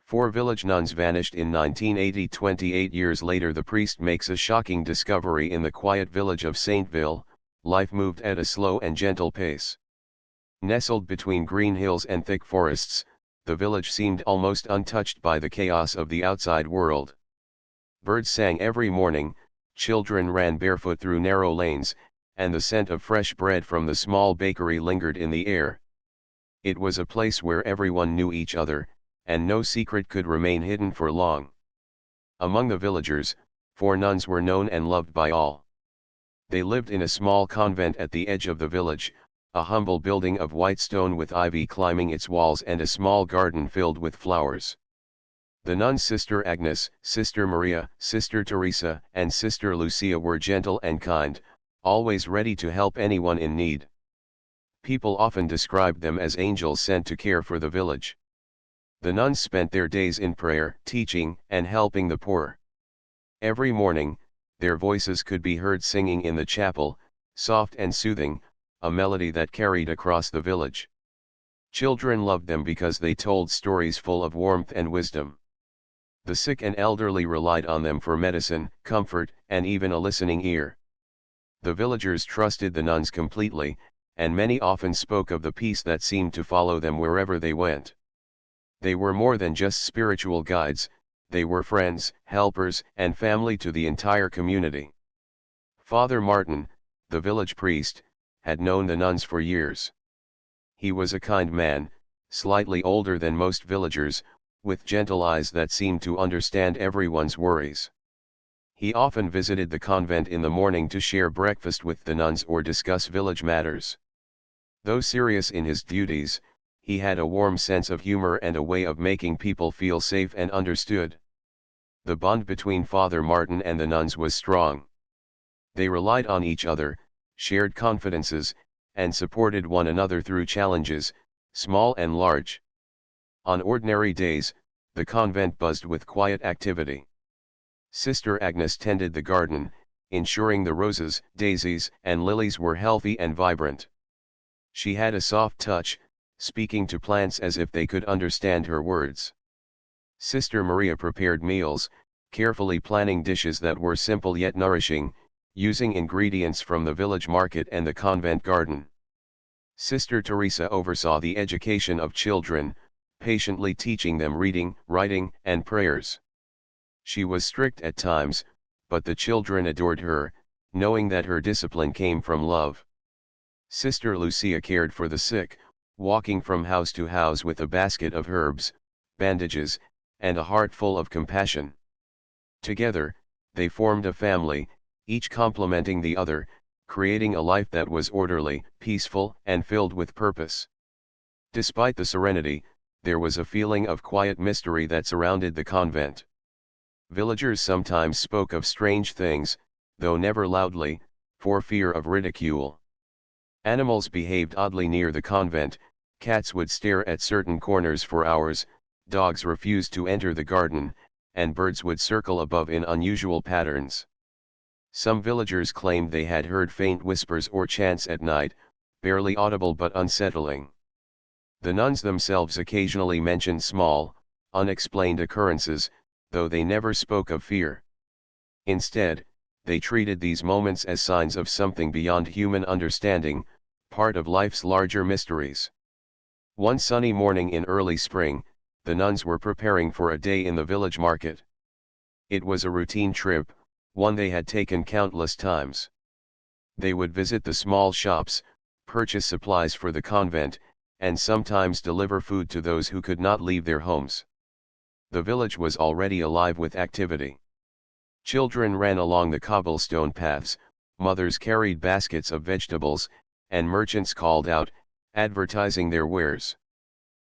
Four village nuns vanished in 1980. 28 years later, the priest makes a shocking discovery in the quiet village of Saintville. Life moved at a slow and gentle pace. Nestled between green hills and thick forests, the village seemed almost untouched by the chaos of the outside world. Birds sang every morning, children ran barefoot through narrow lanes, and the scent of fresh bread from the small bakery lingered in the air. It was a place where everyone knew each other, and no secret could remain hidden for long. Among the villagers, four nuns were known and loved by all. They lived in a small convent at the edge of the village, a humble building of white stone with ivy climbing its walls and a small garden filled with flowers. The nuns Sister Agnes, Sister Maria, Sister Teresa, and Sister Lucia were gentle and kind, always ready to help anyone in need. People often described them as angels sent to care for the village. The nuns spent their days in prayer, teaching, and helping the poor. Every morning, their voices could be heard singing in the chapel, soft and soothing, a melody that carried across the village. Children loved them because they told stories full of warmth and wisdom. The sick and elderly relied on them for medicine, comfort, and even a listening ear. The villagers trusted the nuns completely, and many often spoke of the peace that seemed to follow them wherever they went. They were more than just spiritual guides, they were friends, helpers, and family to the entire community. Father Martin, the village priest, had known the nuns for years. He was a kind man, slightly older than most villagers, with gentle eyes that seemed to understand everyone's worries. He often visited the convent in the morning to share breakfast with the nuns or discuss village matters. Though serious in his duties, he had a warm sense of humor and a way of making people feel safe and understood. The bond between Father Martin and the nuns was strong. They relied on each other, shared confidences, and supported one another through challenges, small and large. On ordinary days, the convent buzzed with quiet activity. Sister Agnes tended the garden, ensuring the roses, daisies, and lilies were healthy and vibrant. She had a soft touch, speaking to plants as if they could understand her words. Sister Maria prepared meals, carefully planning dishes that were simple yet nourishing, using ingredients from the village market and the convent garden. Sister Teresa oversaw the education of children, patiently teaching them reading, writing, and prayers. She was strict at times, but the children adored her, knowing that her discipline came from love. Sister Lucia cared for the sick, walking from house to house with a basket of herbs, bandages, and a heart full of compassion. Together, they formed a family, each complementing the other, creating a life that was orderly, peaceful, and filled with purpose. Despite the serenity, there was a feeling of quiet mystery that surrounded the convent. Villagers sometimes spoke of strange things, though never loudly, for fear of ridicule. Animals behaved oddly near the convent, cats would stare at certain corners for hours, dogs refused to enter the garden, and birds would circle above in unusual patterns. Some villagers claimed they had heard faint whispers or chants at night, barely audible but unsettling. The nuns themselves occasionally mentioned small, unexplained occurrences, though they never spoke of fear. Instead, they treated these moments as signs of something beyond human understanding, part of life's larger mysteries. One sunny morning in early spring, the nuns were preparing for a day in the village market. It was a routine trip, one they had taken countless times. They would visit the small shops, purchase supplies for the convent, and sometimes deliver food to those who could not leave their homes. The village was already alive with activity. Children ran along the cobblestone paths, mothers carried baskets of vegetables, and merchants called out, advertising their wares.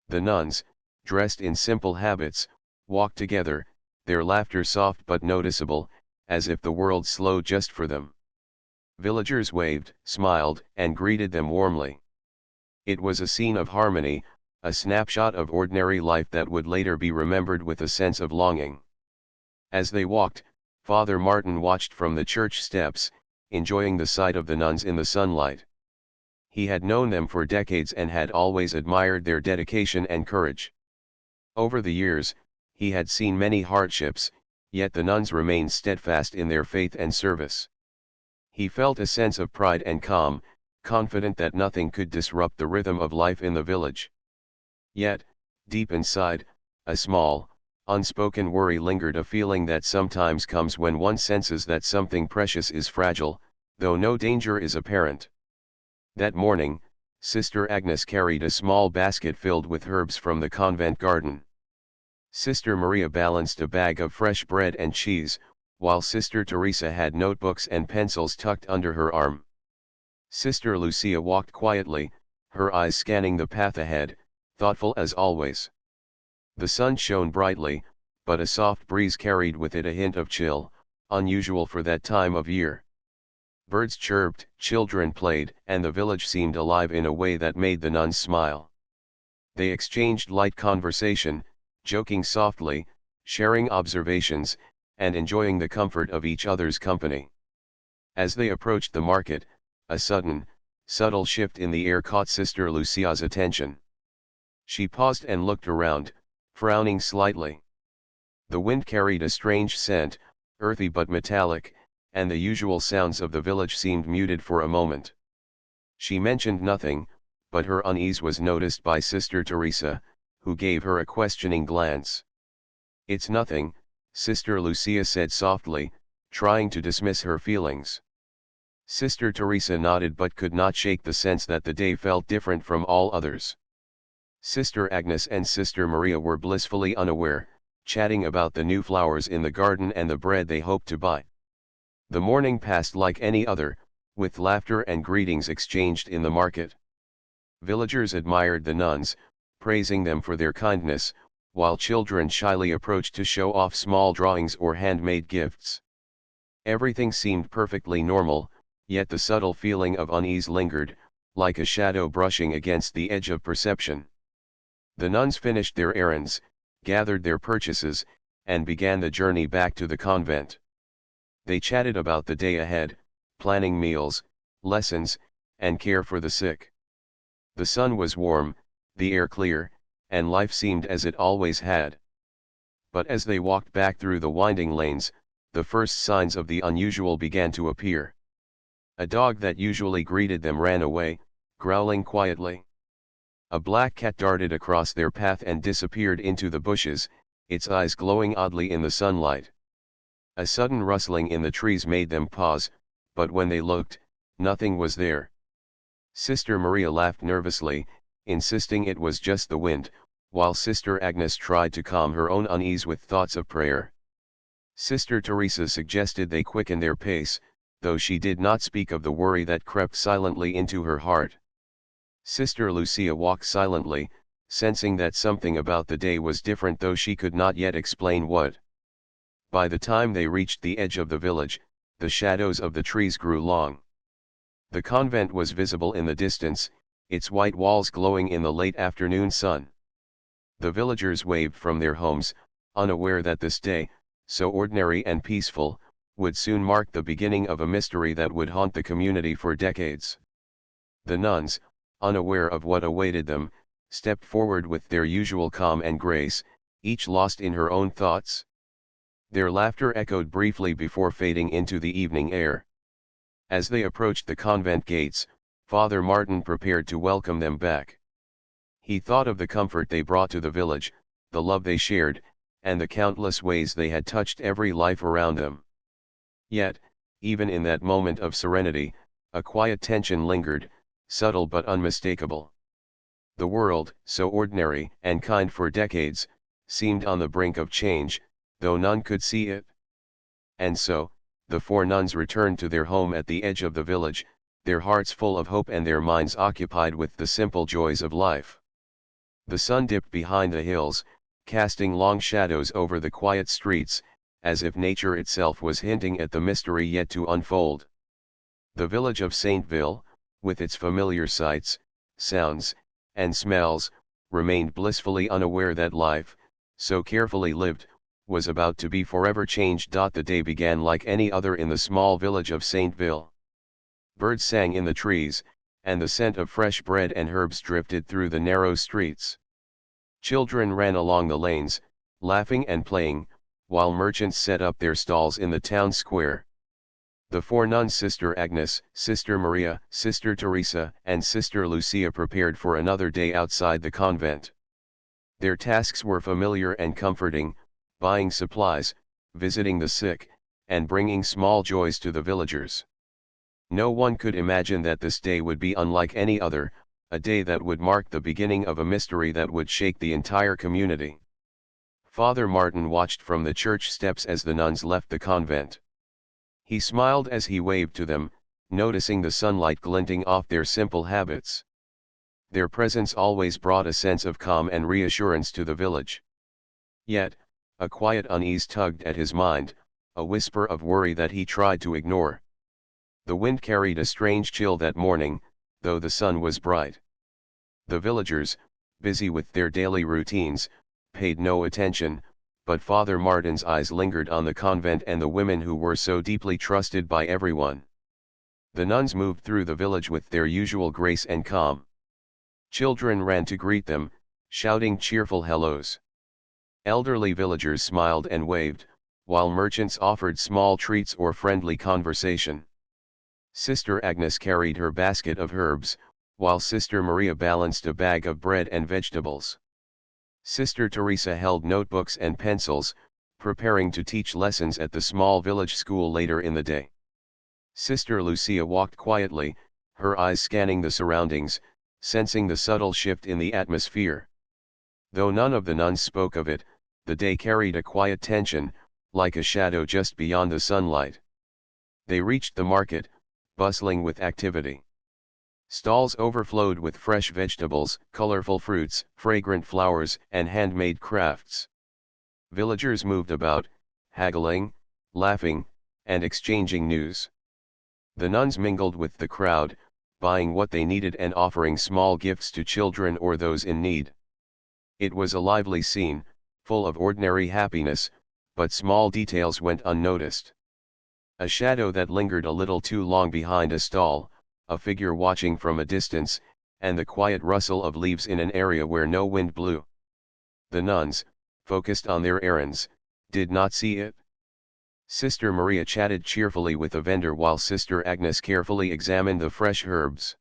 The nuns, dressed in simple habits, walked together, their laughter soft but noticeable, as if the world slowed just for them. Villagers waved, smiled, and greeted them warmly. It was a scene of harmony, a snapshot of ordinary life that would later be remembered with a sense of longing. As they walked, Father Martin watched from the church steps, enjoying the sight of the nuns in the sunlight. He had known them for decades and had always admired their dedication and courage. Over the years, He had seen many hardships, yet the nuns remained steadfast in their faith and service. He felt a sense of pride and calm, confident that nothing could disrupt the rhythm of life in the village. Yet, deep inside, a small, unspoken worry lingered, a feeling that sometimes comes when one senses that something precious is fragile, though no danger is apparent. That morning, Sister Agnes carried a small basket filled with herbs from the convent garden. Sister Maria balanced a bag of fresh bread and cheese, while Sister Teresa had notebooks and pencils tucked under her arm. Sister Lucia walked quietly, her eyes scanning the path ahead, thoughtful as always. The sun shone brightly, but a soft breeze carried with it a hint of chill, unusual for that time of year. Birds chirped, children played, and the village seemed alive in a way that made the nuns smile. They exchanged light conversation, joking softly, sharing observations, and enjoying the comfort of each other's company. As they approached the market, a sudden, subtle shift in the air caught Sister Lucia's attention. She paused and looked around, frowning slightly. The wind carried a strange scent, earthy but metallic, and the usual sounds of the village seemed muted for a moment. She mentioned nothing, but her unease was noticed by Sister Teresa, who gave her a questioning glance. "It's nothing," Sister Lucia said softly, trying to dismiss her feelings. Sister Teresa nodded but could not shake the sense that the day felt different from all others. Sister Agnes and Sister Maria were blissfully unaware, chatting about the new flowers in the garden and the bread they hoped to buy. The morning passed like any other, with laughter and greetings exchanged in the market. Villagers admired the nuns, praising them for their kindness, while children shyly approached to show off small drawings or handmade gifts. Everything seemed perfectly normal, yet the subtle feeling of unease lingered, like a shadow brushing against the edge of perception. The nuns finished their errands, gathered their purchases, and began the journey back to the convent. They chatted about the day ahead, planning meals, lessons, and care for the sick. The sun was warm, the air clear, and life seemed as it always had. But as they walked back through the winding lanes, the first signs of the unusual began to appear. A dog that usually greeted them ran away, growling quietly. A black cat darted across their path and disappeared into the bushes, its eyes glowing oddly in the sunlight. A sudden rustling in the trees made them pause, but when they looked, nothing was there. Sister Maria laughed nervously, insisting it was just the wind, while Sister Agnes tried to calm her own unease with thoughts of prayer. Sister Teresa suggested they quicken their pace, though she did not speak of the worry that crept silently into her heart. Sister Lucia walked silently, sensing that something about the day was different, though she could not yet explain what. By the time they reached the edge of the village, the shadows of the trees grew long. The convent was visible in the distance, its white walls glowing in the late afternoon sun. The villagers waved from their homes, unaware that this day, so ordinary and peaceful, would soon mark the beginning of a mystery that would haunt the community for decades. The nuns, unaware of what awaited them, stepped forward with their usual calm and grace, each lost in her own thoughts. Their laughter echoed briefly before fading into the evening air. As they approached the convent gates, Father Martin prepared to welcome them back. He thought of the comfort they brought to the village, the love they shared, and the countless ways they had touched every life around them. Yet, even in that moment of serenity, a quiet tension lingered, subtle but unmistakable. The world, so ordinary and kind for decades, seemed on the brink of change, though none could see it. And so, the four nuns returned to their home at the edge of the village, their hearts full of hope and their minds occupied with the simple joys of life. The sun dipped behind the hills, casting long shadows over the quiet streets, as if nature itself was hinting at the mystery yet to unfold. The village of Saintville, with its familiar sights, sounds, and smells, remained blissfully unaware that life, so carefully lived, was about to be forever changed. The day began like any other in the small village of Saintville. Birds sang in the trees, and the scent of fresh bread and herbs drifted through the narrow streets. Children ran along the lanes, laughing and playing, while merchants set up their stalls in the town square. The four nuns, Sister Agnes, Sister Maria, Sister Teresa, and Sister Lucia, prepared for another day outside the convent. Their tasks were familiar and comforting: buying supplies, visiting the sick, and bringing small joys to the villagers. No one could imagine that this day would be unlike any other, a day that would mark the beginning of a mystery that would shake the entire community. Father Martin watched from the church steps as the nuns left the convent. He smiled as he waved to them, noticing the sunlight glinting off their simple habits. Their presence always brought a sense of calm and reassurance to the village. Yet, a quiet unease tugged at his mind, a whisper of worry that he tried to ignore. The wind carried a strange chill that morning, though the sun was bright. The villagers, busy with their daily routines, paid no attention, but Father Martin's eyes lingered on the convent and the women who were so deeply trusted by everyone. The nuns moved through the village with their usual grace and calm. Children ran to greet them, shouting cheerful hellos. Elderly villagers smiled and waved, while merchants offered small treats or friendly conversation. Sister Agnes carried her basket of herbs, while Sister Maria balanced a bag of bread and vegetables. Sister Teresa held notebooks and pencils, preparing to teach lessons at the small village school later in the day. Sister Lucia walked quietly, her eyes scanning the surroundings, sensing the subtle shift in the atmosphere. Though none of the nuns spoke of it, the day carried a quiet tension, like a shadow just beyond the sunlight. They reached the market, bustling with activity. Stalls overflowed with fresh vegetables, colorful fruits, fragrant flowers, and handmade crafts. Villagers moved about, haggling, laughing, and exchanging news. The nuns mingled with the crowd, buying what they needed and offering small gifts to children or those in need. It was a lively scene, full of ordinary happiness, but small details went unnoticed. A shadow that lingered a little too long behind a stall, a figure watching from a distance, and the quiet rustle of leaves in an area where no wind blew. The nuns, focused on their errands, did not see it. Sister Maria chatted cheerfully with a vendor while Sister Agnes carefully examined the fresh herbs.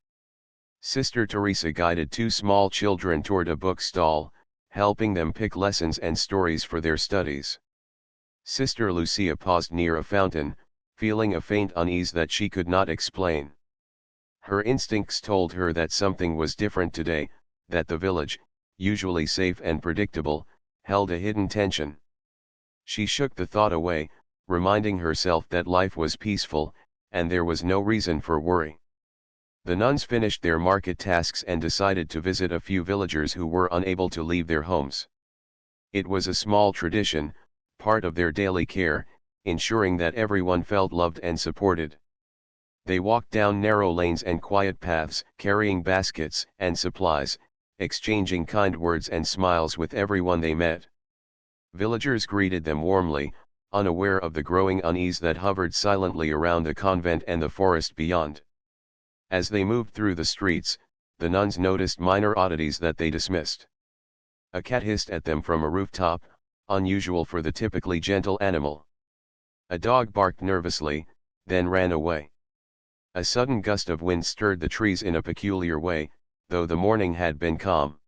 Sister Teresa guided two small children toward a book stall, helping them pick lessons and stories for their studies. Sister Lucia paused near a fountain, feeling a faint unease that she could not explain. Her instincts told her that something was different today, that the village, usually safe and predictable, held a hidden tension. She shook the thought away, reminding herself that life was peaceful, and there was no reason for worry. The nuns finished their market tasks and decided to visit a few villagers who were unable to leave their homes. It was a small tradition, part of their daily care, ensuring that everyone felt loved and supported. They walked down narrow lanes and quiet paths, carrying baskets and supplies, exchanging kind words and smiles with everyone they met. Villagers greeted them warmly, unaware of the growing unease that hovered silently around the convent and the forest beyond. As they moved through the streets, the nuns noticed minor oddities that they dismissed. A cat hissed at them from a rooftop, unusual for the typically gentle animal. A dog barked nervously, then ran away. A sudden gust of wind stirred the trees in a peculiar way, though the morning had been calm.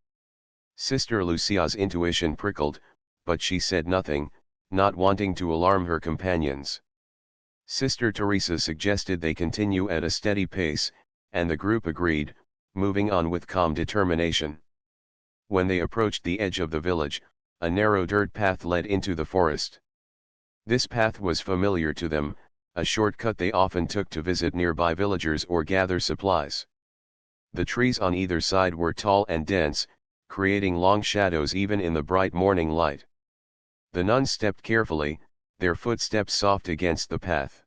Sister Lucia's intuition prickled, but she said nothing, not wanting to alarm her companions. Sister Teresa suggested they continue at a steady pace, and the group agreed, moving on with calm determination. When they approached the edge of the village, a narrow dirt path led into the forest. This path was familiar to them, a shortcut they often took to visit nearby villagers or gather supplies. The trees on either side were tall and dense, creating long shadows even in the bright morning light. The nuns stepped carefully, their footsteps soft against the path.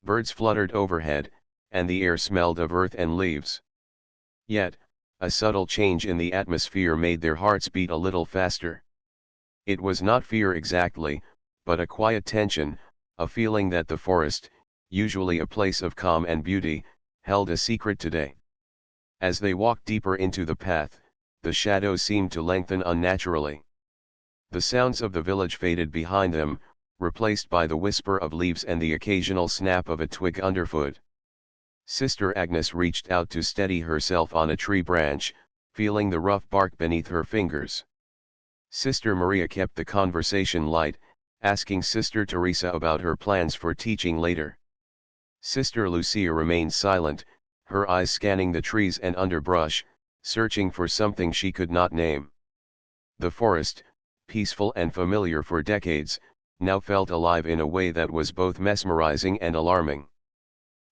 Birds fluttered overhead, and the air smelled of earth and leaves. Yet, a subtle change in the atmosphere made their hearts beat a little faster. It was not fear exactly, but a quiet tension, a feeling that the forest, usually a place of calm and beauty, held a secret today. As they walked deeper into the path, the shadows seemed to lengthen unnaturally. The sounds of the village faded behind them, replaced by the whisper of leaves and the occasional snap of a twig underfoot. Sister Agnes reached out to steady herself on a tree branch, feeling the rough bark beneath her fingers. Sister Maria kept the conversation light, asking Sister Teresa about her plans for teaching later. Sister Lucia remained silent, her eyes scanning the trees and underbrush, searching for something she could not name. The forest, peaceful and familiar for decades, now felt alive in a way that was both mesmerizing and alarming.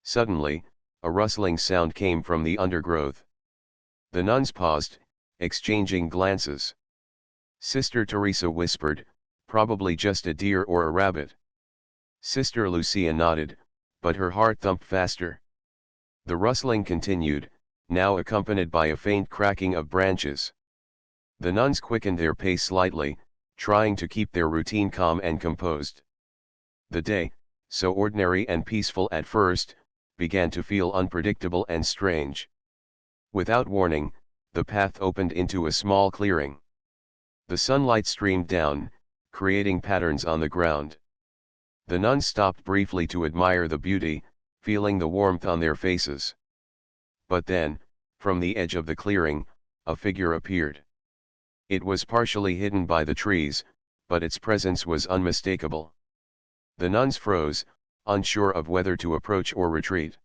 Suddenly, a rustling sound came from the undergrowth. The nuns paused, exchanging glances. Sister Teresa whispered, "Probably just a deer or a rabbit." Sister Lucia nodded, but her heart thumped faster. The rustling continued, now accompanied by a faint cracking of branches. The nuns quickened their pace slightly, trying to keep their routine calm and composed. The day, so ordinary and peaceful at first, began to feel unpredictable and strange. Without warning, the path opened into a small clearing. The sunlight streamed down, creating patterns on the ground. The nuns stopped briefly to admire the beauty, feeling the warmth on their faces. But then, from the edge of the clearing, a figure appeared. It was partially hidden by the trees, but its presence was unmistakable. The nuns froze, unsure of whether to approach or retreat.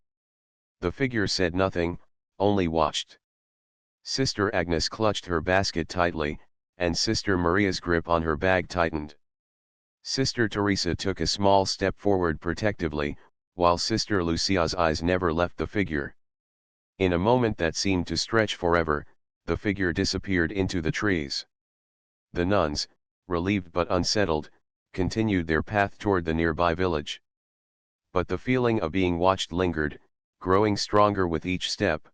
The figure said nothing, only watched. Sister Agnes clutched her basket tightly, and Sister Maria's grip on her bag tightened. Sister Teresa took a small step forward protectively, while Sister Lucia's eyes never left the figure. In a moment that seemed to stretch forever, the figure disappeared into the trees. The nuns, relieved but unsettled, continued their path toward the nearby village. But the feeling of being watched lingered, growing stronger with each step.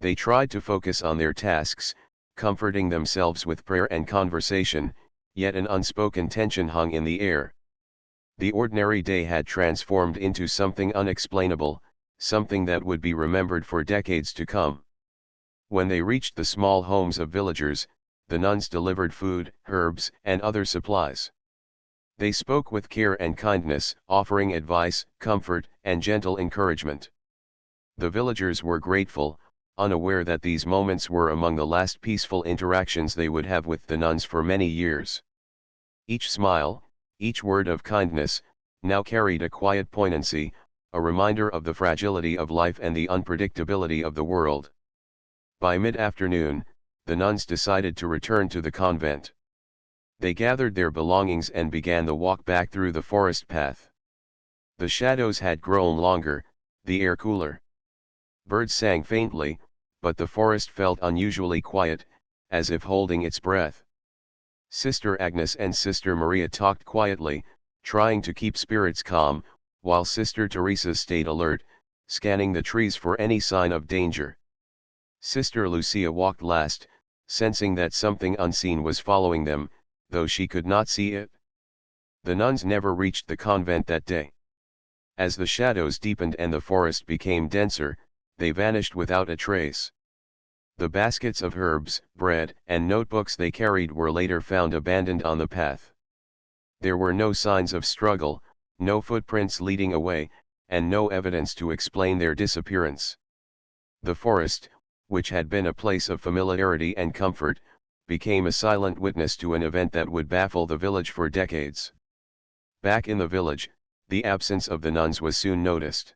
They tried to focus on their tasks, comforting themselves with prayer and conversation, yet an unspoken tension hung in the air. The ordinary day had transformed into something unexplainable, something that would be remembered for decades to come. When they reached the small homes of villagers, the nuns delivered food, herbs, and other supplies. They spoke with care and kindness, offering advice, comfort, and gentle encouragement. The villagers were grateful, unaware that these moments were among the last peaceful interactions they would have with the nuns for many years. Each smile, each word of kindness, now carried a quiet poignancy, a reminder of the fragility of life and the unpredictability of the world. By mid-afternoon, the nuns decided to return to the convent. They gathered their belongings and began the walk back through the forest path. The shadows had grown longer, the air cooler. Birds sang faintly, but the forest felt unusually quiet, as if holding its breath. Sister Agnes and Sister Maria talked quietly, trying to keep spirits calm, while Sister Teresa stayed alert, scanning the trees for any sign of danger. Sister Lucia walked last, sensing that something unseen was following them, though she could not see it. The nuns never reached the convent that day. As the shadows deepened and the forest became denser, they vanished without a trace. The baskets of herbs, bread, and notebooks they carried were later found abandoned on the path. There were no signs of struggle, no footprints leading away, and no evidence to explain their disappearance. The forest, which had been a place of familiarity and comfort, became a silent witness to an event that would baffle the village for decades. Back in the village, the absence of the nuns was soon noticed.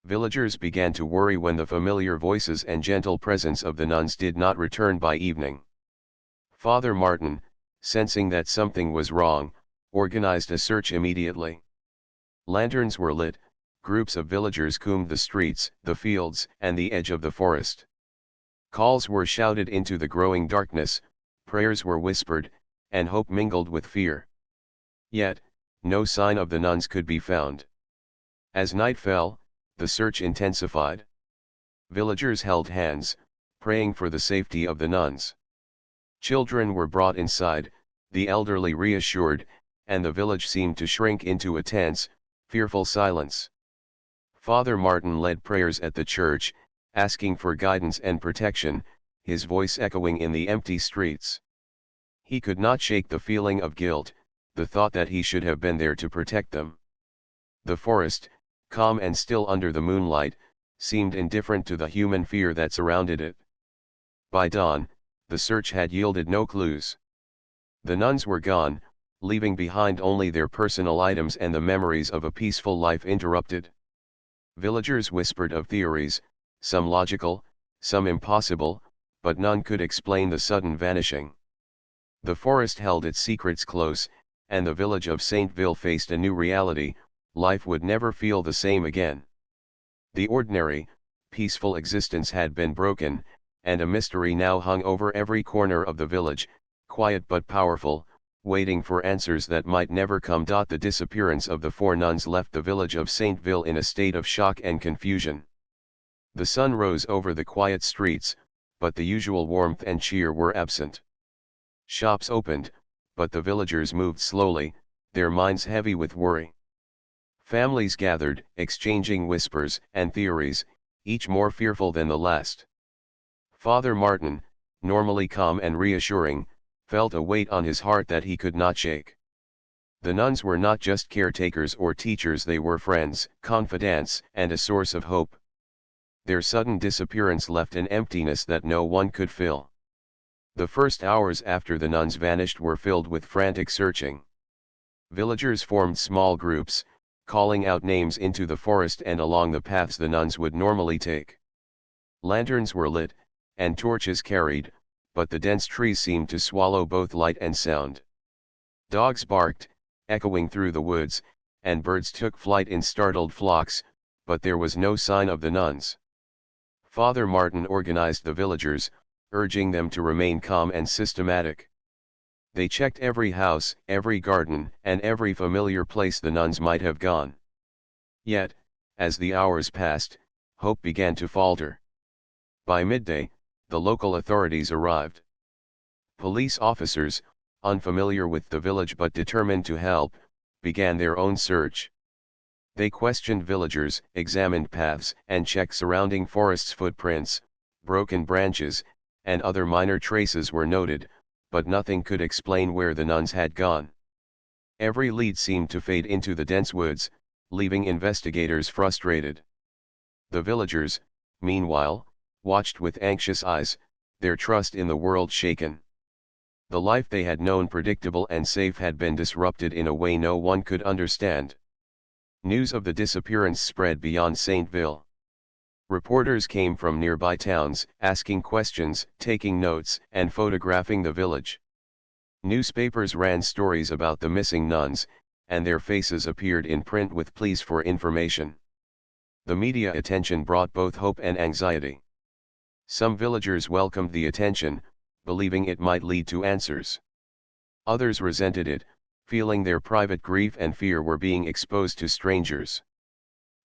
Villagers began to worry when the familiar voices and gentle presence of the nuns did not return by evening. Father Martin, sensing that something was wrong, organized a search immediately. Lanterns were lit, groups of villagers combed the streets, the fields, and the edge of the forest. Calls were shouted into the growing darkness, prayers were whispered, and hope mingled with fear. Yet, no sign of the nuns could be found. As night fell, the search intensified. Villagers held hands, praying for the safety of the nuns. Children were brought inside, the elderly reassured, and the village seemed to shrink into a tense, fearful silence. Father Martin led prayers at the church, asking for guidance and protection, his voice echoing in the empty streets. He could not shake the feeling of guilt, the thought that he should have been there to protect them. The forest, calm and still under the moonlight, seemed indifferent to the human fear that surrounded it. By dawn, the search had yielded no clues. The nuns were gone, leaving behind only their personal items and the memories of a peaceful life interrupted. Villagers whispered of theories, some logical, some impossible, but none could explain the sudden vanishing. The forest held its secrets close, and the village of Saintville faced a new reality: life would never feel the same again. The ordinary, peaceful existence had been broken, and a mystery now hung over every corner of the village, quiet but powerful, waiting for answers that might never come. The disappearance of the four nuns left the village of Saintville in a state of shock and confusion. The sun rose over the quiet streets, but the usual warmth and cheer were absent. Shops opened, but the villagers moved slowly, their minds heavy with worry. Families gathered, exchanging whispers and theories, each more fearful than the last. Father Martin, normally calm and reassuring, felt a weight on his heart that he could not shake. The nuns were not just caretakers or teachers, they were friends, confidants, and a source of hope. Their sudden disappearance left an emptiness that no one could fill. The first hours after the nuns vanished were filled with frantic searching. Villagers formed small groups, calling out names into the forest and along the paths the nuns would normally take. Lanterns were lit, and torches carried, but the dense trees seemed to swallow both light and sound. Dogs barked, echoing through the woods, and birds took flight in startled flocks, but there was no sign of the nuns. Father Martin organized the villagers, urging them to remain calm and systematic. They checked every house, every garden, and every familiar place the nuns might have gone. Yet, as the hours passed, hope began to falter. By midday, the local authorities arrived. Police officers, unfamiliar with the village but determined to help, began their own search. They questioned villagers, examined paths, and checked surrounding forests. Footprints, broken branches, and other minor traces were noted, but nothing could explain where the nuns had gone. Every lead seemed to fade into the dense woods, leaving investigators frustrated. The villagers, meanwhile, watched with anxious eyes, their trust in the world shaken. The life they had known predictable and safe had been disrupted in a way no one could understand. News of the disappearance spread beyond Saintville. Reporters came from nearby towns, asking questions, taking notes, and photographing the village. Newspapers ran stories about the missing nuns, and their faces appeared in print with pleas for information. The media attention brought both hope and anxiety. Some villagers welcomed the attention, believing it might lead to answers. Others resented it, feeling their private grief and fear were being exposed to strangers.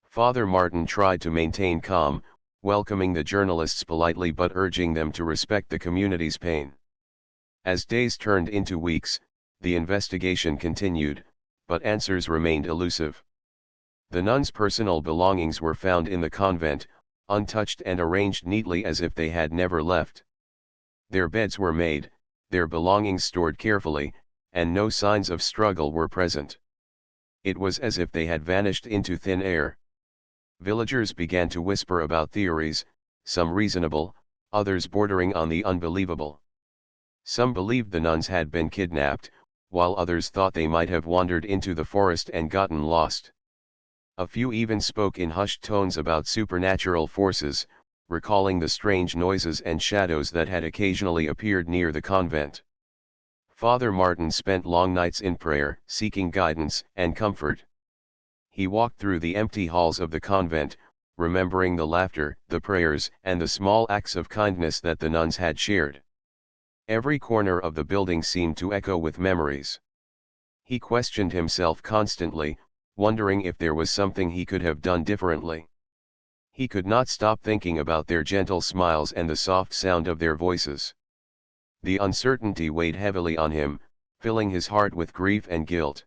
Father Martin tried to maintain calm, welcoming the journalists politely but urging them to respect the community's pain. As days turned into weeks, the investigation continued, but answers remained elusive. The nuns' personal belongings were found in the convent, untouched and arranged neatly as if they had never left. Their beds were made, their belongings stored carefully, and no signs of struggle were present. It was as if they had vanished into thin air. Villagers began to whisper about theories, some reasonable, others bordering on the unbelievable. Some believed the nuns had been kidnapped, while others thought they might have wandered into the forest and gotten lost. A few even spoke in hushed tones about supernatural forces, recalling the strange noises and shadows that had occasionally appeared near the convent. Father Martin spent long nights in prayer, seeking guidance and comfort. He walked through the empty halls of the convent, remembering the laughter, the prayers, and the small acts of kindness that the nuns had shared. Every corner of the building seemed to echo with memories. He questioned himself constantly, wondering if there was something he could have done differently. He could not stop thinking about their gentle smiles and the soft sound of their voices. The uncertainty weighed heavily on him, filling his heart with grief and guilt.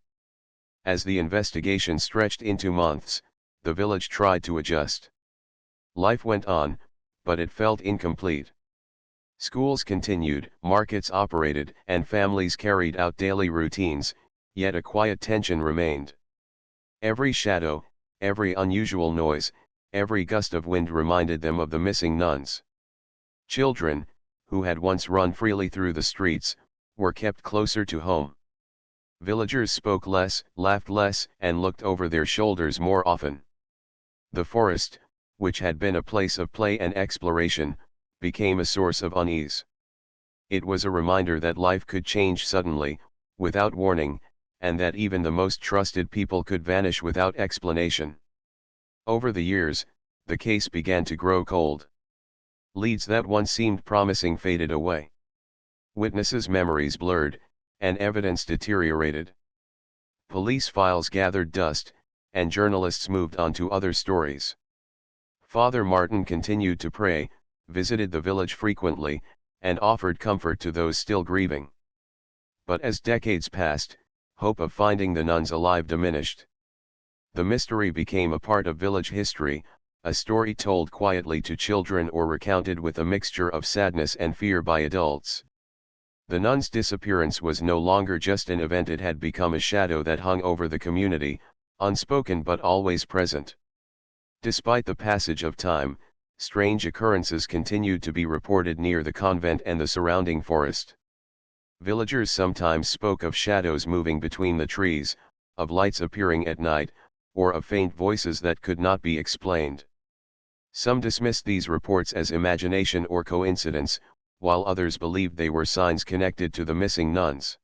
As the investigation stretched into months, the village tried to adjust. Life went on, but it felt incomplete. Schools continued, markets operated, and families carried out daily routines, yet a quiet tension remained. Every shadow, every unusual noise, every gust of wind reminded them of the missing nuns. Children, who had once run freely through the streets, were kept closer to home. Villagers spoke less, laughed less, and looked over their shoulders more often. The forest, which had been a place of play and exploration, became a source of unease. It was a reminder that life could change suddenly, without warning, and that even the most trusted people could vanish without explanation. Over the years, the case began to grow cold. Leads that once seemed promising faded away. Witnesses' memories blurred, and evidence deteriorated. Police files gathered dust, and journalists moved on to other stories. Father Martin continued to pray, visited the village frequently, and offered comfort to those still grieving. But as decades passed, hope of finding the nuns alive diminished. The mystery became a part of village history, a story told quietly to children or recounted with a mixture of sadness and fear by adults. The nuns' disappearance was no longer just an event, it had become a shadow that hung over the community, unspoken but always present. Despite the passage of time, strange occurrences continued to be reported near the convent and the surrounding forest. Villagers sometimes spoke of shadows moving between the trees, of lights appearing at night, or of faint voices that could not be explained. Some dismissed these reports as imagination or coincidence, while others believed they were signs connected to the missing nuns.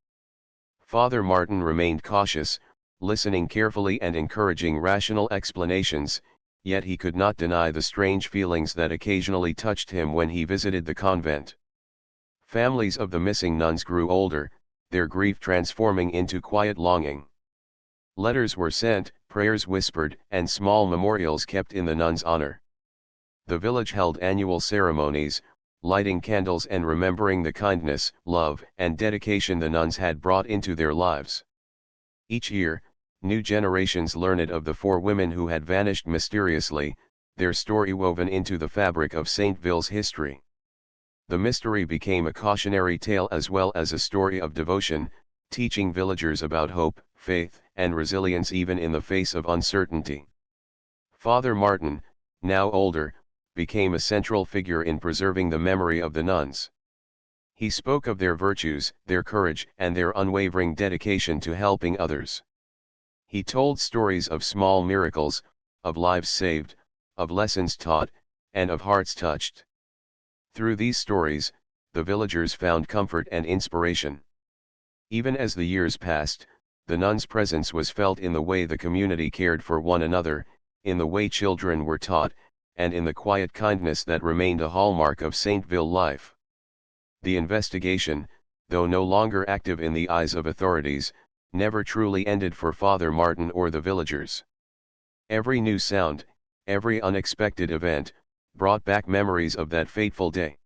Father Martin remained cautious, listening carefully and encouraging rational explanations, yet he could not deny the strange feelings that occasionally touched him when he visited the convent. Families of the missing nuns grew older, their grief transforming into quiet longing. Letters were sent, prayers whispered, and small memorials kept in the nuns' honor. The village held annual ceremonies, lighting candles and remembering the kindness, love, and dedication the nuns had brought into their lives. Each year, new generations learned of the 4 women who had vanished mysteriously, their story woven into the fabric of Saintville's history. The mystery became a cautionary tale as well as a story of devotion, teaching villagers about hope, faith, and resilience even in the face of uncertainty. Father Martin, now older, became a central figure in preserving the memory of the nuns. He spoke of their virtues, their courage, and their unwavering dedication to helping others. He told stories of small miracles, of lives saved, of lessons taught, and of hearts touched. Through these stories, the villagers found comfort and inspiration. Even as the years passed, the nuns' presence was felt in the way the community cared for one another, in the way children were taught, and in the quiet kindness that remained a hallmark of Saintville life. The investigation, though no longer active in the eyes of authorities, never truly ended for Father Martin or the villagers. Every new sound, every unexpected event, brought back memories of that fateful day.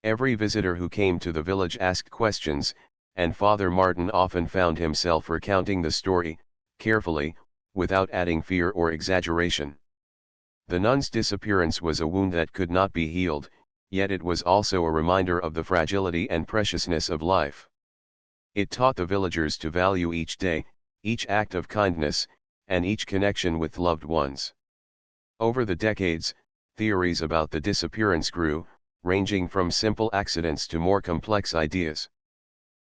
Every visitor who came to the village asked questions, and Father Martin often found himself recounting the story, carefully, without adding fear or exaggeration. The nuns' disappearance was a wound that could not be healed, yet it was also a reminder of the fragility and preciousness of life. It taught the villagers to value each day, each act of kindness, and each connection with loved ones. Over the decades, theories about the disappearance grew, ranging from simple accidents to more complex ideas.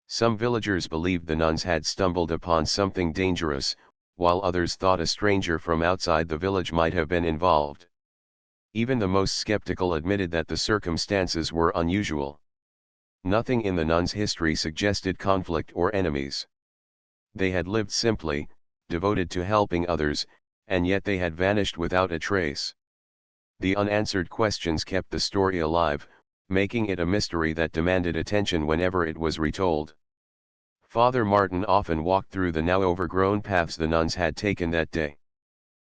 Some villagers believed the nuns had stumbled upon something dangerous, while others thought a stranger from outside the village might have been involved. Even the most skeptical admitted that the circumstances were unusual. Nothing in the nuns' history suggested conflict or enemies. They had lived simply, devoted to helping others, and yet they had vanished without a trace. The unanswered questions kept the story alive, making it a mystery that demanded attention whenever it was retold. Father Martin often walked through the now overgrown paths the nuns had taken that day.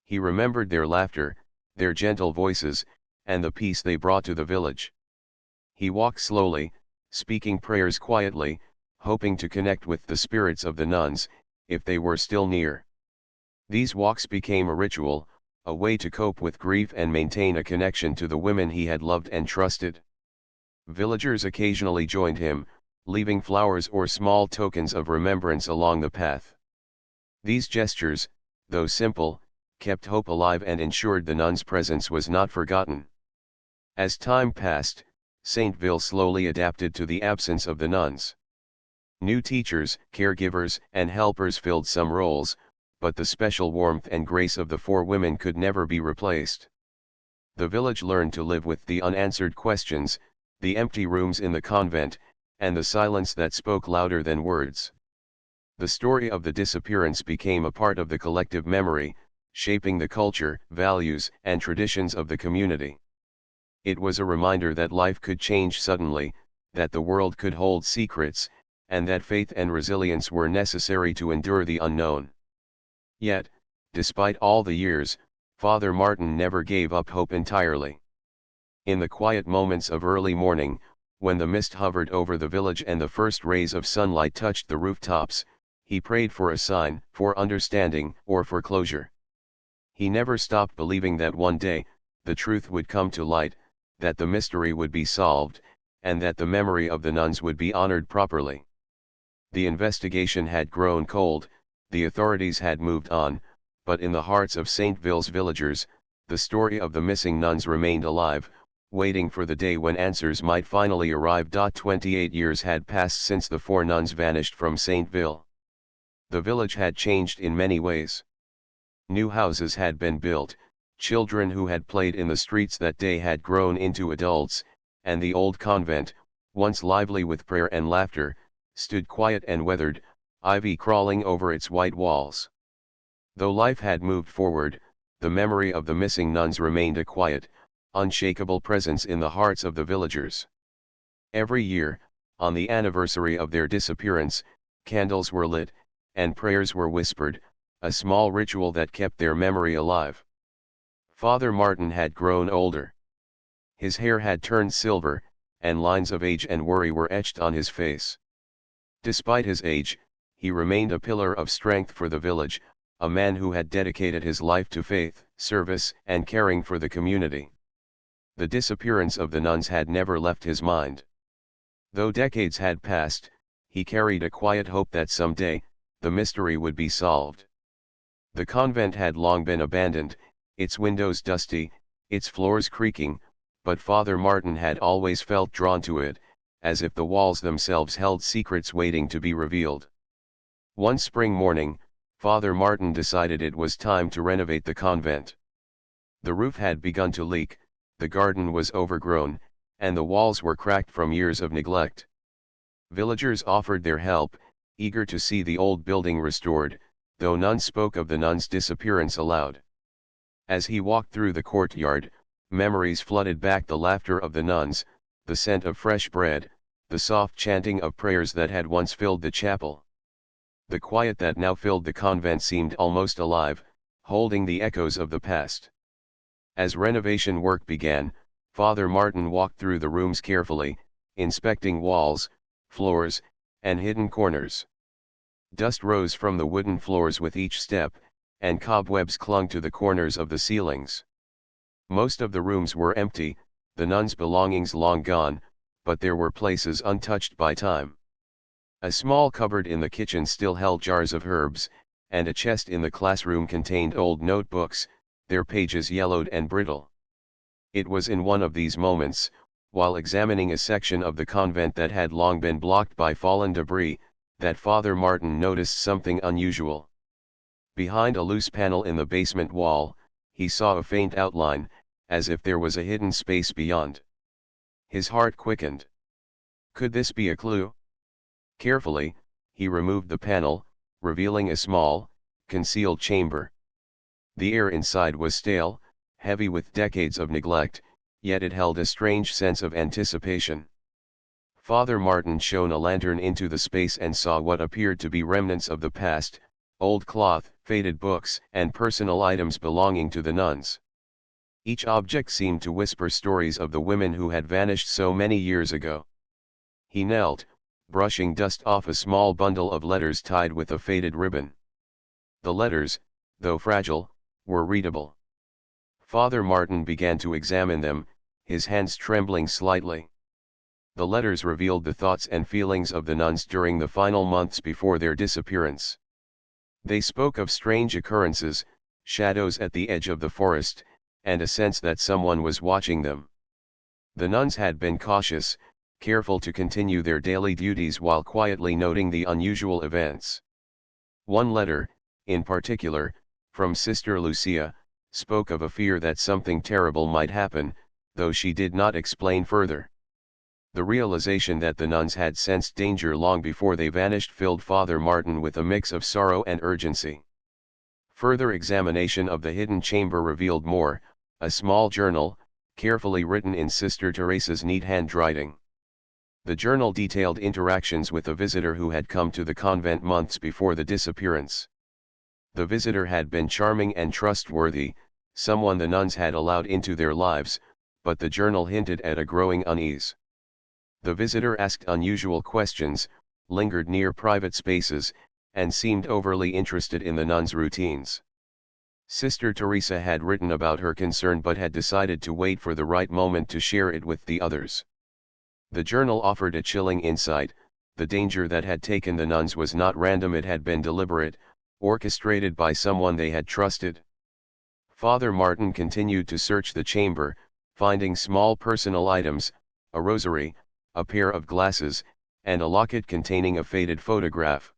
He remembered their laughter, their gentle voices, and the peace they brought to the village. He walked slowly, speaking prayers quietly, hoping to connect with the spirits of the nuns, if they were still near. These walks became a ritual, a way to cope with grief and maintain a connection to the women he had loved and trusted. Villagers occasionally joined him, leaving flowers or small tokens of remembrance along the path. These gestures, though simple, kept hope alive and ensured the nuns' presence was not forgotten. As time passed, Saintville slowly adapted to the absence of the nuns. New teachers, caregivers, and helpers filled some roles, but the special warmth and grace of the four women could never be replaced. The village learned to live with the unanswered questions, the empty rooms in the convent, and the silence that spoke louder than words. The story of the disappearance became a part of the collective memory, shaping the culture, values, and traditions of the community. It was a reminder that life could change suddenly, that the world could hold secrets, and that faith and resilience were necessary to endure the unknown. Yet, despite all the years, Father Martin never gave up hope entirely. In the quiet moments of early morning, when the mist hovered over the village and the first rays of sunlight touched the rooftops, he prayed for a sign, for understanding, or for closure. He never stopped believing that one day, the truth would come to light, that the mystery would be solved, and that the memory of the nuns would be honored properly. The investigation had grown cold, the authorities had moved on, but in the hearts of Saintville's villagers, the story of the missing nuns remained alive, waiting for the day when answers might finally arrive. 28 years had passed since the four nuns vanished from Saintville. The village had changed in many ways. New houses had been built, children who had played in the streets that day had grown into adults, and the old convent, once lively with prayer and laughter, stood quiet and weathered, ivy crawling over its white walls. Though life had moved forward, the memory of the missing nuns remained a quiet, unshakable presence in the hearts of the villagers. Every year, on the anniversary of their disappearance, candles were lit, and prayers were whispered, a small ritual that kept their memory alive. Father Martin had grown older. His hair had turned silver, and lines of age and worry were etched on his face. Despite his age, he remained a pillar of strength for the village, a man who had dedicated his life to faith, service, and caring for the community. The disappearance of the nuns had never left his mind. Though decades had passed, he carried a quiet hope that someday, the mystery would be solved. The convent had long been abandoned, its windows dusty, its floors creaking, but Father Martin had always felt drawn to it, as if the walls themselves held secrets waiting to be revealed. One spring morning, Father Martin decided it was time to renovate the convent. The roof had begun to leak, the garden was overgrown, and the walls were cracked from years of neglect. Villagers offered their help, eager to see the old building restored, though none spoke of the nuns' disappearance aloud. As he walked through the courtyard, memories flooded back: the laughter of the nuns, the scent of fresh bread, the soft chanting of prayers that had once filled the chapel. The quiet that now filled the convent seemed almost alive, holding the echoes of the past. As renovation work began, Father Martin walked through the rooms carefully, inspecting walls, floors, and hidden corners. Dust rose from the wooden floors with each step, and cobwebs clung to the corners of the ceilings. Most of the rooms were empty, the nuns' belongings long gone, but there were places untouched by time. A small cupboard in the kitchen still held jars of herbs, and a chest in the classroom contained old notebooks, their pages yellowed and brittle. It was in one of these moments, while examining a section of the convent that had long been blocked by fallen debris, that Father Martin noticed something unusual. Behind a loose panel in the basement wall, he saw a faint outline, as if there was a hidden space beyond. His heart quickened. Could this be a clue? Carefully, he removed the panel, revealing a small, concealed chamber. The air inside was stale, heavy with decades of neglect, yet it held a strange sense of anticipation. Father Martin shone a lantern into the space and saw what appeared to be remnants of the past, old cloth, faded books, and personal items belonging to the nuns. Each object seemed to whisper stories of the women who had vanished so many years ago. He knelt, brushing dust off a small bundle of letters tied with a faded ribbon. The letters, though fragile, were readable. Father Martin began to examine them, his hands trembling slightly. The letters revealed the thoughts and feelings of the nuns during the final months before their disappearance. They spoke of strange occurrences, shadows at the edge of the forest, and a sense that someone was watching them. The nuns had been cautious, careful to continue their daily duties while quietly noting the unusual events. One letter, in particular, from Sister Lucia, spoke of a fear that something terrible might happen, though she did not explain further. The realization that the nuns had sensed danger long before they vanished filled Father Martin with a mix of sorrow and urgency. Further examination of the hidden chamber revealed more: a small journal, carefully written in Sister Teresa's neat handwriting. The journal detailed interactions with a visitor who had come to the convent months before the disappearance. The visitor had been charming and trustworthy, someone the nuns had allowed into their lives, but the journal hinted at a growing unease. The visitor asked unusual questions, lingered near private spaces, and seemed overly interested in the nuns' routines. Sister Teresa had written about her concern but had decided to wait for the right moment to share it with the others. The journal offered a chilling insight: the danger that had taken the nuns was not random, it had been deliberate, orchestrated by someone they had trusted. Father Martin continued to search the chamber, finding small personal items, a rosary, a pair of glasses, and a locket containing a faded photograph.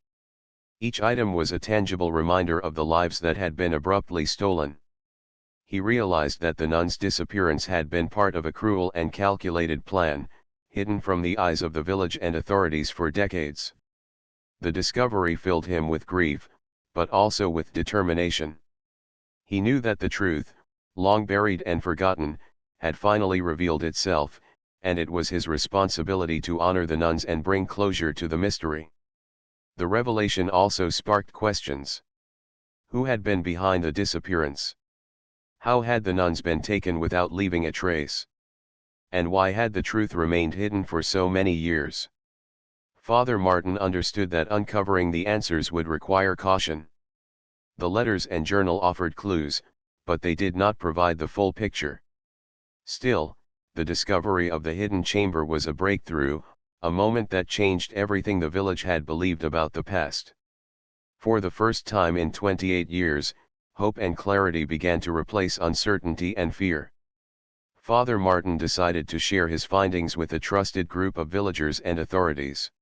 Each item was a tangible reminder of the lives that had been abruptly stolen. He realized that the nuns' disappearance had been part of a cruel and calculated plan, hidden from the eyes of the village and authorities for decades. The discovery filled him with grief, but also with determination. He knew that the truth, long buried and forgotten, had finally revealed itself, and it was his responsibility to honor the nuns and bring closure to the mystery. The revelation also sparked questions. Who had been behind the disappearance? How had the nuns been taken without leaving a trace? And why had the truth remained hidden for so many years? Father Martin understood that uncovering the answers would require caution. The letters and journal offered clues, but they did not provide the full picture. Still, the discovery of the hidden chamber was a breakthrough, a moment that changed everything the village had believed about the past. For the first time in 28 years, hope and clarity began to replace uncertainty and fear. Father Martin decided to share his findings with a trusted group of villagers and authorities.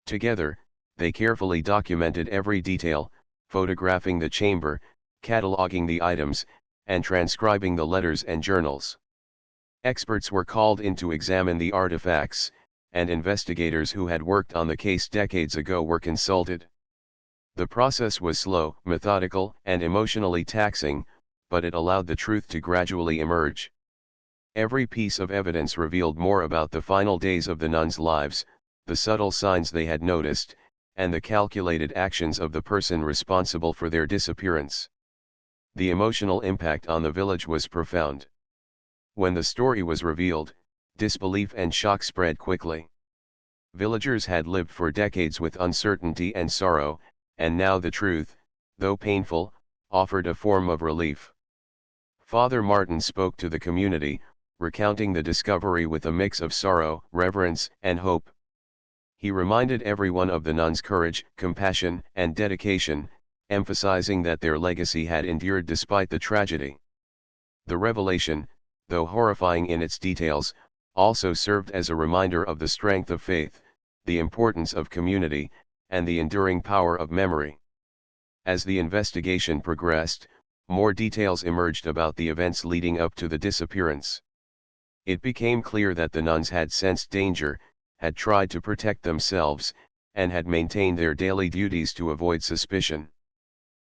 Together, they carefully documented every detail, photographing the chamber, cataloging the items, and transcribing the letters and journals. Experts were called in to examine the artifacts, and investigators who had worked on the case decades ago were consulted. The process was slow, methodical, and emotionally taxing, but it allowed the truth to gradually emerge. Every piece of evidence revealed more about the final days of the nuns' lives, the subtle signs they had noticed, and the calculated actions of the person responsible for their disappearance. The emotional impact on the village was profound. When the story was revealed, disbelief and shock spread quickly. Villagers had lived for decades with uncertainty and sorrow, and now the truth, though painful, offered a form of relief. Father Martin spoke to the community, recounting the discovery with a mix of sorrow, reverence, and hope. He reminded everyone of the nuns' courage, compassion, and dedication, emphasizing that their legacy had endured despite the tragedy. The revelation, though horrifying in its details, also served as a reminder of the strength of faith, the importance of community, and the enduring power of memory. As the investigation progressed, more details emerged about the events leading up to the disappearance. It became clear that the nuns had sensed danger, had tried to protect themselves, and had maintained their daily duties to avoid suspicion.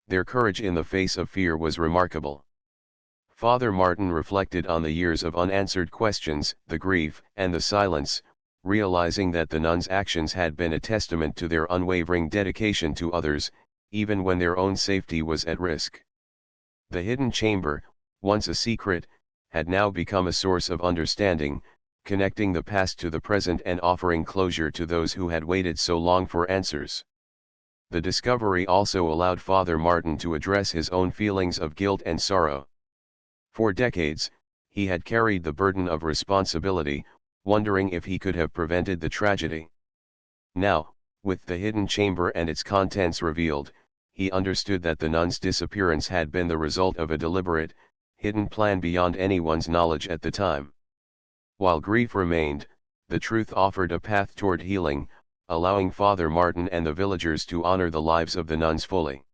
Their courage in the face of fear was remarkable. Father Martin reflected on the years of unanswered questions, the grief, and the silence, realizing that the nuns' actions had been a testament to their unwavering dedication to others, even when their own safety was at risk. The hidden chamber, once a secret, had now become a source of understanding, connecting the past to the present and offering closure to those who had waited so long for answers. The discovery also allowed Father Martin to address his own feelings of guilt and sorrow. For decades, he had carried the burden of responsibility, wondering if he could have prevented the tragedy. Now, with the hidden chamber and its contents revealed, he understood that the nun's disappearance had been the result of a deliberate, hidden plan beyond anyone's knowledge at the time. While grief remained, the truth offered a path toward healing, allowing Father Martin and the villagers to honor the lives of the nuns fully.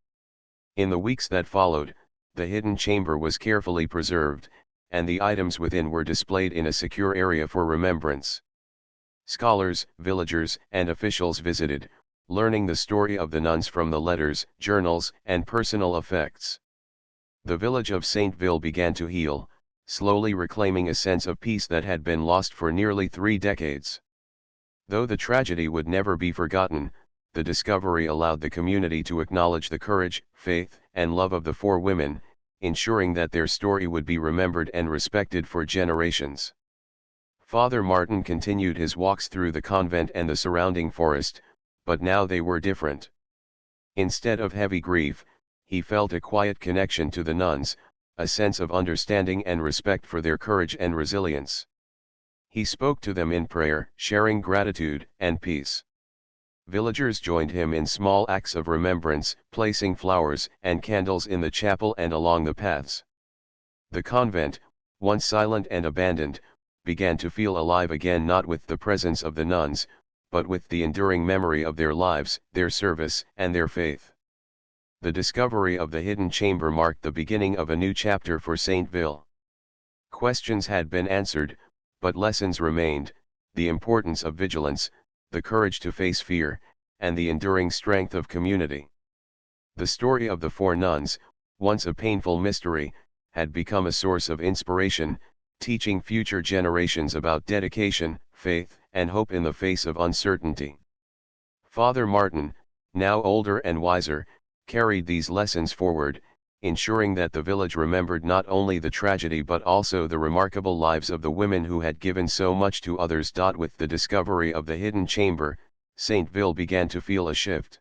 In the weeks that followed, the hidden chamber was carefully preserved, and the items within were displayed in a secure area for remembrance. Scholars, villagers, and officials visited, learning the story of the nuns from the letters, journals, and personal effects. The village of Saintville began to heal, slowly reclaiming a sense of peace that had been lost for nearly 3 decades. Though the tragedy would never be forgotten, the discovery allowed the community to acknowledge the courage, faith, and love of the 4 women, ensuring that their story would be remembered and respected for generations. Father Martin continued his walks through the convent and the surrounding forest, but now they were different. Instead of heavy grief, he felt a quiet connection to the nuns, a sense of understanding and respect for their courage and resilience. He spoke to them in prayer, sharing gratitude and peace. Villagers joined him in small acts of remembrance, placing flowers and candles in the chapel and along the paths. The convent, once silent and abandoned, began to feel alive again, not with the presence of the nuns, but with the enduring memory of their lives, their service, and their faith. The discovery of the hidden chamber marked the beginning of a new chapter for Saintville. Questions had been answered, but lessons remained: the importance of vigilance, the courage to face fear, and the enduring strength of community. The story of the 4 nuns, once a painful mystery, had become a source of inspiration, teaching future generations about dedication, faith, and hope in the face of uncertainty. Father Martin, now older and wiser, carried these lessons forward, ensuring that the village remembered not only the tragedy but also the remarkable lives of the women who had given so much to others. With the discovery of the hidden chamber, Saintville began to feel a shift.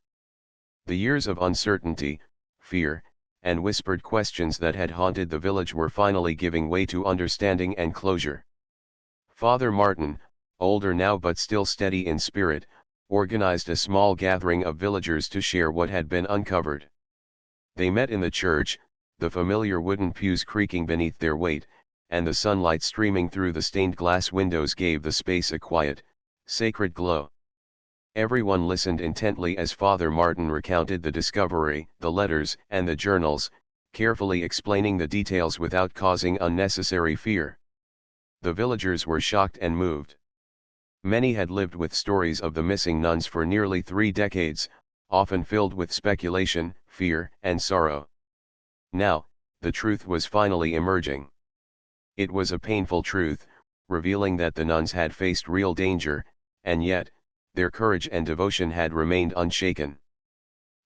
The years of uncertainty, fear, and whispered questions that had haunted the village were finally giving way to understanding and closure. Father Martin, older now but still steady in spirit, organized a small gathering of villagers to share what had been uncovered. They met in the church, the familiar wooden pews creaking beneath their weight, and the sunlight streaming through the stained glass windows gave the space a quiet, sacred glow. Everyone listened intently as Father Martin recounted the discovery, the letters, and the journals, carefully explaining the details without causing unnecessary fear. The villagers were shocked and moved. Many had lived with stories of the missing nuns for nearly 3 decades, often filled with speculation, fear, and sorrow. Now, the truth was finally emerging. It was a painful truth, revealing that the nuns had faced real danger, and yet, their courage and devotion had remained unshaken.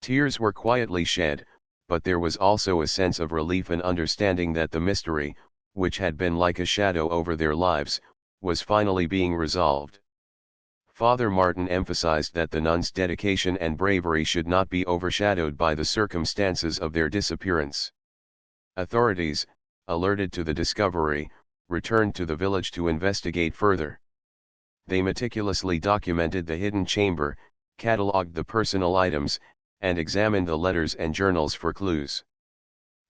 Tears were quietly shed, but there was also a sense of relief and understanding that the mystery, which had been like a shadow over their lives, was finally being resolved. Father Martin emphasized that the nuns' dedication and bravery should not be overshadowed by the circumstances of their disappearance. Authorities, alerted to the discovery, returned to the village to investigate further. They meticulously documented the hidden chamber, catalogued the personal items, and examined the letters and journals for clues.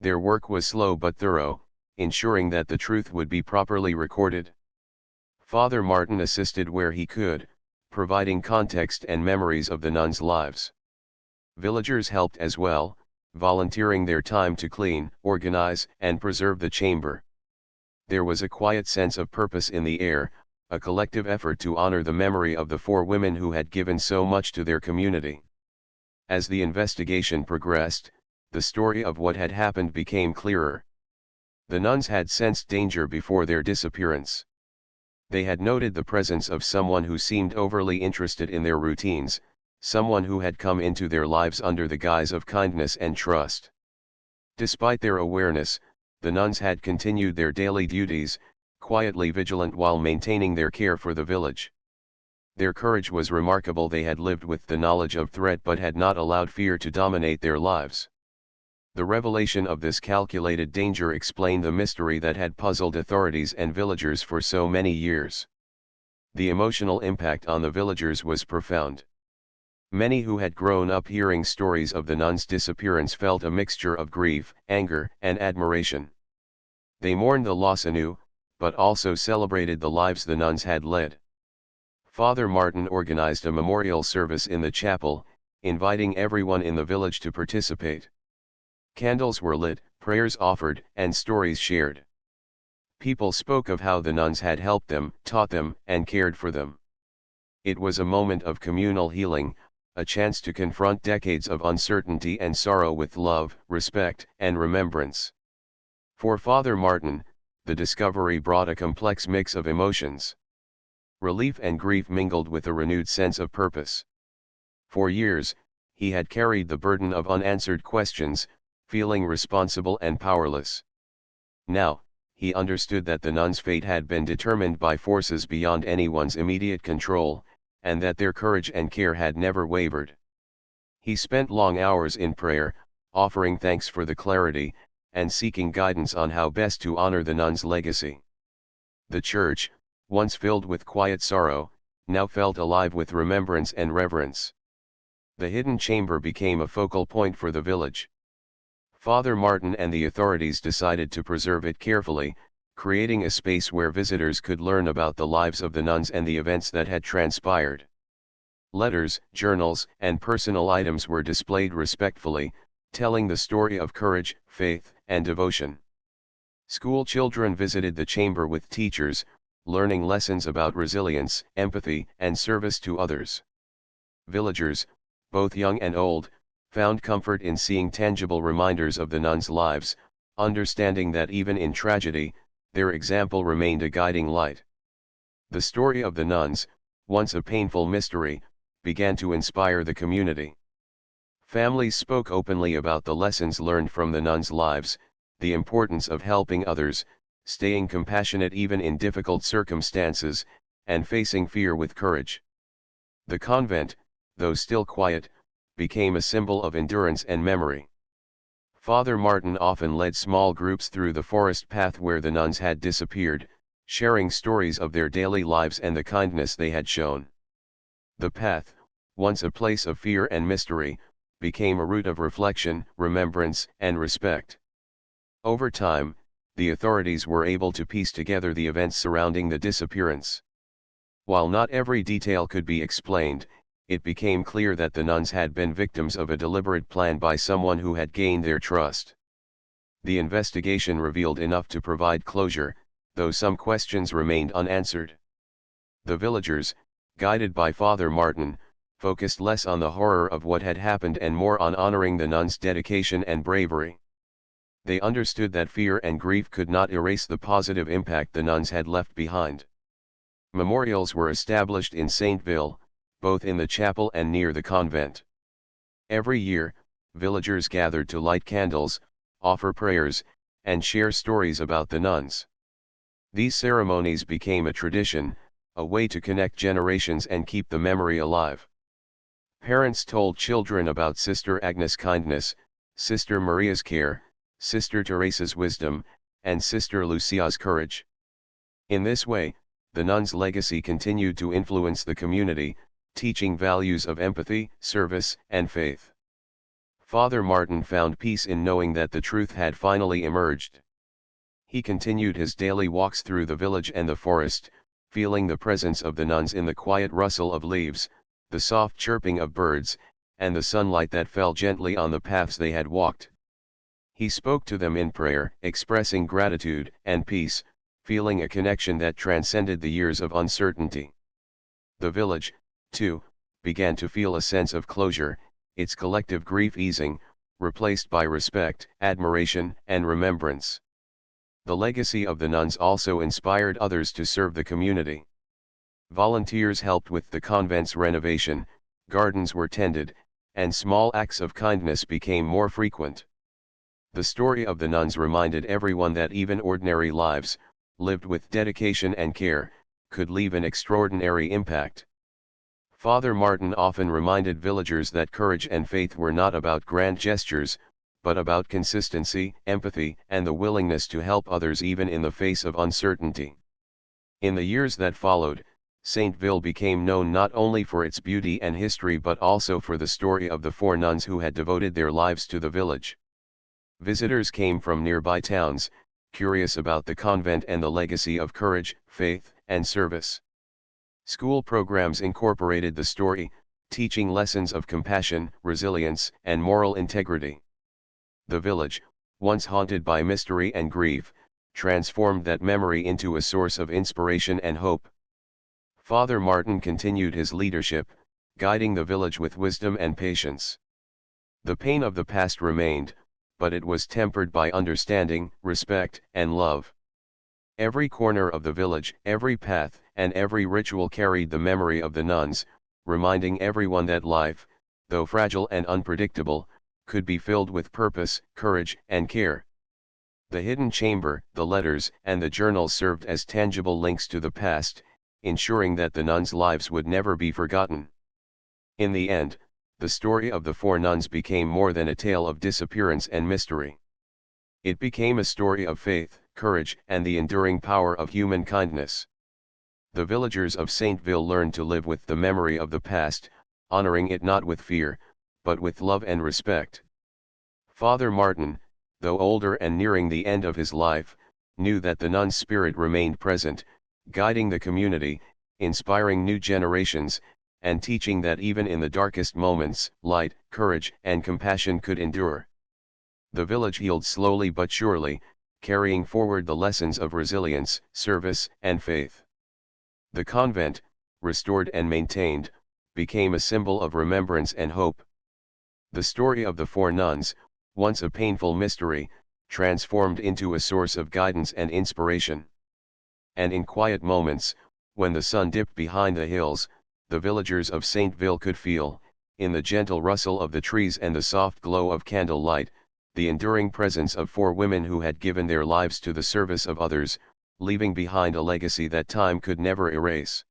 Their work was slow but thorough, ensuring that the truth would be properly recorded. Father Martin assisted where he could, providing context and memories of the nuns' lives. Villagers helped as well, volunteering their time to clean, organize, and preserve the chamber. There was a quiet sense of purpose in the air, a collective effort to honor the memory of the 4 women who had given so much to their community. As the investigation progressed, the story of what had happened became clearer. The nuns had sensed danger before their disappearance. They had noted the presence of someone who seemed overly interested in their routines, someone who had come into their lives under the guise of kindness and trust. Despite their awareness, the nuns had continued their daily duties, quietly vigilant while maintaining their care for the village. Their courage was remarkable. They had lived with the knowledge of threat but had not allowed fear to dominate their lives. The revelation of this calculated danger explained the mystery that had puzzled authorities and villagers for so many years. The emotional impact on the villagers was profound. Many who had grown up hearing stories of the nuns' disappearance felt a mixture of grief, anger, and admiration. They mourned the loss anew, but also celebrated the lives the nuns had led. Father Martin organized a memorial service in the chapel, inviting everyone in the village to participate. Candles were lit, prayers offered, and stories shared. People spoke of how the nuns had helped them, taught them, and cared for them. It was a moment of communal healing, a chance to confront decades of uncertainty and sorrow with love, respect, and remembrance. For Father Martin, the discovery brought a complex mix of emotions. Relief and grief mingled with a renewed sense of purpose. For years, he had carried the burden of unanswered questions, feeling responsible and powerless. Now, he understood that the nuns' fate had been determined by forces beyond anyone's immediate control, and that their courage and care had never wavered. He spent long hours in prayer, offering thanks for the clarity, and seeking guidance on how best to honor the nuns' legacy. The church, once filled with quiet sorrow, now felt alive with remembrance and reverence. The hidden chamber became a focal point for the village. Father Martin and the authorities decided to preserve it carefully, creating a space where visitors could learn about the lives of the nuns and the events that had transpired. Letters, journals, and personal items were displayed respectfully, telling the story of courage, faith, and devotion. School children visited the chamber with teachers, learning lessons about resilience, empathy, and service to others. Villagers, both young and old, found comfort in seeing tangible reminders of the nuns' lives, understanding that even in tragedy, their example remained a guiding light. The story of the nuns, once a painful mystery, began to inspire the community. Families spoke openly about the lessons learned from the nuns' lives, the importance of helping others, staying compassionate even in difficult circumstances, and facing fear with courage. The convent, though still quiet, became a symbol of endurance and memory. Father Martin often led small groups through the forest path where the nuns had disappeared, sharing stories of their daily lives and the kindness they had shown. The path, once a place of fear and mystery, became a route of reflection, remembrance, and respect. Over time, the authorities were able to piece together the events surrounding the disappearance. While not every detail could be explained, it became clear that the nuns had been victims of a deliberate plan by someone who had gained their trust. The investigation revealed enough to provide closure, though some questions remained unanswered. The villagers, guided by Father Martin, focused less on the horror of what had happened and more on honoring the nuns' dedication and bravery. They understood that fear and grief could not erase the positive impact the nuns had left behind. Memorials were established in Saintville, both in the chapel and near the convent. Every year, villagers gathered to light candles, offer prayers, and share stories about the nuns. These ceremonies became a tradition, a way to connect generations and keep the memory alive. Parents told children about Sister Agnes' kindness, Sister Maria's care, Sister Teresa's wisdom, and Sister Lucia's courage. In this way, the nuns' legacy continued to influence the community, teaching values of empathy, service, and faith. Father Martin found peace in knowing that the truth had finally emerged. He continued his daily walks through the village and the forest, feeling the presence of the nuns in the quiet rustle of leaves, the soft chirping of birds, and the sunlight that fell gently on the paths they had walked. He spoke to them in prayer, expressing gratitude and peace, feeling a connection that transcended the years of uncertainty. The village, too, began to feel a sense of closure, its collective grief easing, replaced by respect, admiration, and remembrance. The legacy of the nuns also inspired others to serve the community. Volunteers helped with the convent's renovation, gardens were tended, and small acts of kindness became more frequent. The story of the nuns reminded everyone that even ordinary lives, lived with dedication and care, could leave an extraordinary impact. Father Martin often reminded villagers that courage and faith were not about grand gestures, but about consistency, empathy, and the willingness to help others even in the face of uncertainty. In the years that followed, Saintville became known not only for its beauty and history but also for the story of the 4 nuns who had devoted their lives to the village. Visitors came from nearby towns, curious about the convent and the legacy of courage, faith, and service. School programs incorporated the story, teaching lessons of compassion, resilience, and moral integrity. The village, once haunted by mystery and grief, transformed that memory into a source of inspiration and hope. Father Martin continued his leadership, guiding the village with wisdom and patience. The pain of the past remained, but it was tempered by understanding, respect, and love. Every corner of the village, every path, and every ritual carried the memory of the nuns, reminding everyone that life, though fragile and unpredictable, could be filled with purpose, courage, and care. The hidden chamber, the letters, and the journals served as tangible links to the past, ensuring that the nuns' lives would never be forgotten. In the end, the story of the 4 nuns became more than a tale of disappearance and mystery. It became a story of faith, courage, and the enduring power of human kindness. The villagers of Saintville learned to live with the memory of the past, honoring it not with fear, but with love and respect. Father Martin, though older and nearing the end of his life, knew that the nun's spirit remained present, guiding the community, inspiring new generations, and teaching that even in the darkest moments, light, courage, and compassion could endure. The village healed slowly but surely, carrying forward the lessons of resilience, service, and faith. The convent, restored and maintained, became a symbol of remembrance and hope. The story of the 4 nuns, once a painful mystery, transformed into a source of guidance and inspiration. And in quiet moments, when the sun dipped behind the hills, the villagers of Saintville could feel, in the gentle rustle of the trees and the soft glow of candlelight, the enduring presence of 4 women who had given their lives to the service of others, leaving behind a legacy that time could never erase.